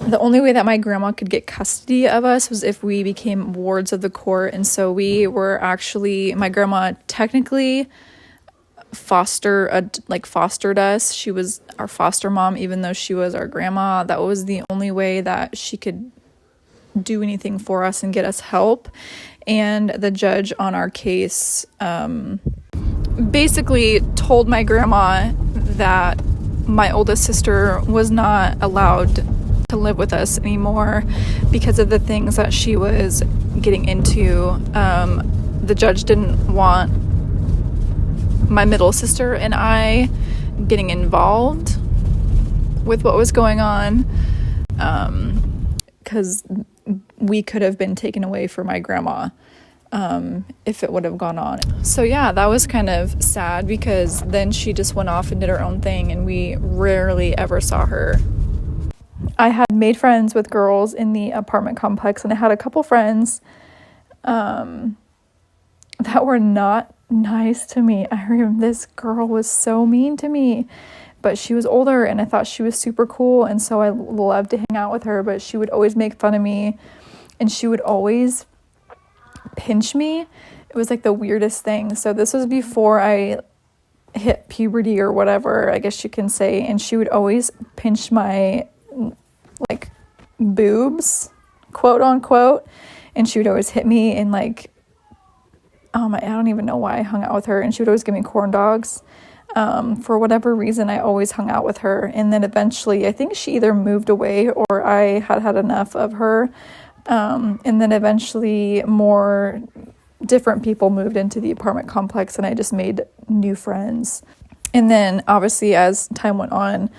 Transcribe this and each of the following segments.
the only way that my grandma could get custody of us was if we became wards of the court. And so we were actually, my grandma technically fostered us. She was our foster mom, even though she was our grandma. That was the only way that she could do anything for us and get us help. And the judge on our case basically told my grandma that my oldest sister was not allowed to live with us anymore because of the things that she was getting into. The judge didn't want my middle sister and I getting involved with what was going on, because we could have been taken away from my grandma if it would have gone on. So yeah, that was kind of sad, because then she just went off and did her own thing, and we rarely ever saw her. I had made friends with girls in the apartment complex, and I had a couple friends that were not nice to me. I remember this girl was so mean to me, but she was older and I thought she was super cool, and so I loved to hang out with her, but she would always make fun of me and she would always pinch me. It was like the weirdest thing. So this was before I hit puberty or whatever, I guess you can say, and she would always pinch my like boobs, quote unquote, and she would always hit me, and like I don't even know why I hung out with her, and she would always give me corn dogs. For whatever reason, I always hung out with her, and then eventually I think she either moved away or I had enough of her, and then eventually more different people moved into the apartment complex, and I just made new friends. And then obviously as time went on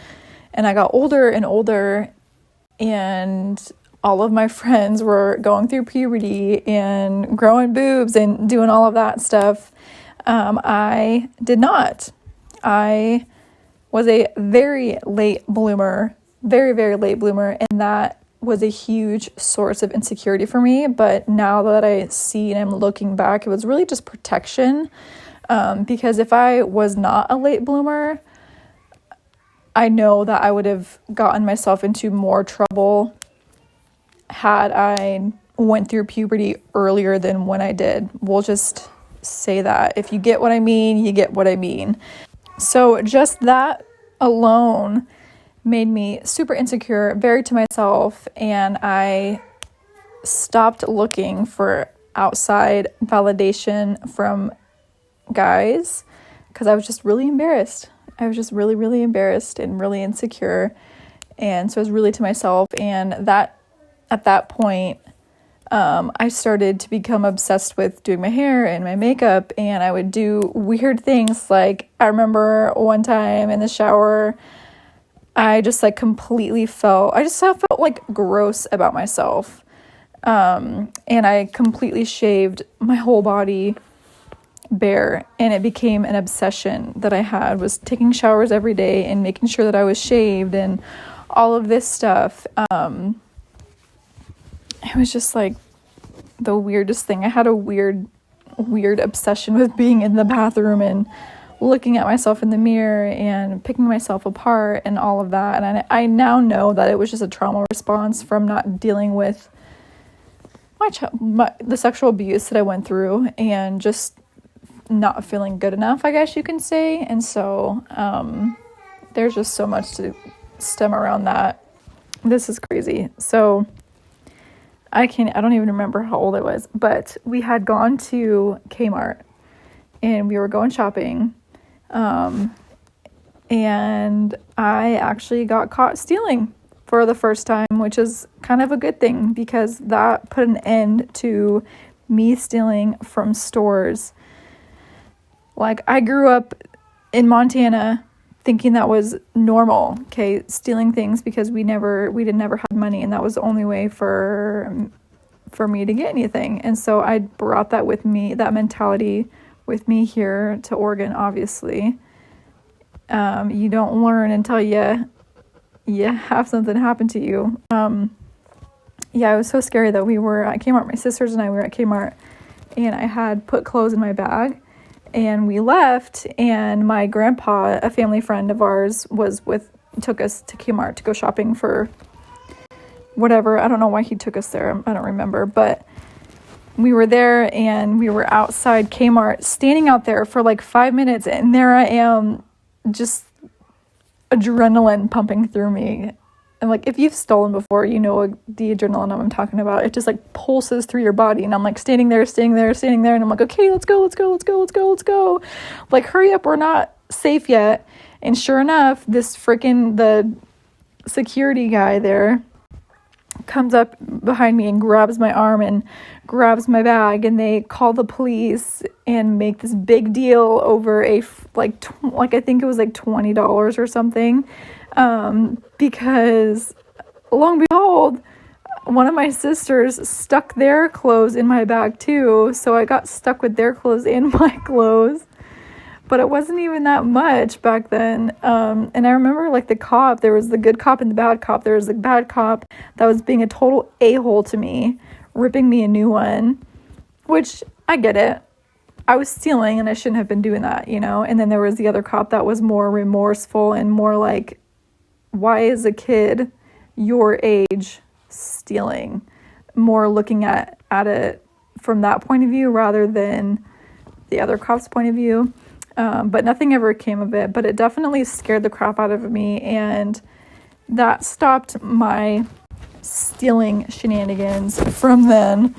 and I got older and older, and all of my friends were going through puberty and growing boobs and doing all of that stuff, I did not. I was a very late bloomer, very, very late bloomer, and that was a huge source of insecurity for me. But now that I see and I'm looking back, it was really just protection, because if I was not a late bloomer, I know that I would have gotten myself into more trouble had I went through puberty earlier than when I did. We'll just say that. If you get what I mean, you get what I mean. So just that alone made me super insecure, very to myself, and I stopped looking for outside validation from guys because I was just really embarrassed. I was just really, really embarrassed and really insecure, and so I was really to myself. And that at that point, I started to become obsessed with doing my hair and my makeup, and I would do weird things. Like, I remember one time in the shower, I just like completely felt like gross about myself. And I completely shaved my whole body bare, and it became an obsession that I had, was taking showers every day and making sure that I was shaved and all of this stuff. It was just like the weirdest thing. I had a weird obsession with being in the bathroom and looking at myself in the mirror and picking myself apart and all of that. And I now know that it was just a trauma response from not dealing with the sexual abuse that I went through and just not feeling good enough, I guess you can say. And so there's just so much to stem around that. This is crazy. So I don't even remember how old I was, but we had gone to Kmart and we were going shopping. And I actually got caught stealing for the first time, which is kind of a good thing, because that put an end to me stealing from stores. Like, I grew up in Montana thinking that was normal, okay, stealing things, because we never had money, and that was the only way for me to get anything. And so I brought that with me, that mentality with me here to Oregon, obviously. You don't learn until you have something happen to you. Yeah, it was so scary that we were at Kmart. My sisters and I were at Kmart, and I had put clothes in my bag, and we left, and my grandpa, a family friend of ours, took us to Kmart to go shopping for whatever. I don't know why he took us there. I don't remember, but we were there and we were outside Kmart, standing out there for like 5 minutes, and there I am, just adrenaline pumping through me. And like, if you've stolen before, you know the adrenaline I'm talking about. It just like pulses through your body, and I'm like standing there, and I'm like, okay, let's go. Like, hurry up, we're not safe yet. And sure enough, the security guy there comes up behind me and grabs my arm and grabs my bag, and they call the police and make this big deal over I think it was like $20 or something, because lo and behold, one of my sisters stuck their clothes in my bag too, so I got stuck with their clothes and my clothes. But it wasn't even that much back then. And I remember, like, the cop, there was the good cop and the bad cop. There was the bad cop that was being a total a-hole to me, ripping me a new one, which I get it. I was stealing and I shouldn't have been doing that, you know? And then there was the other cop that was more remorseful and more like, why is a kid your age stealing? More looking at it from that point of view rather than the other cop's point of view. But nothing ever came of it, but it definitely scared the crap out of me, and that stopped my stealing shenanigans from then.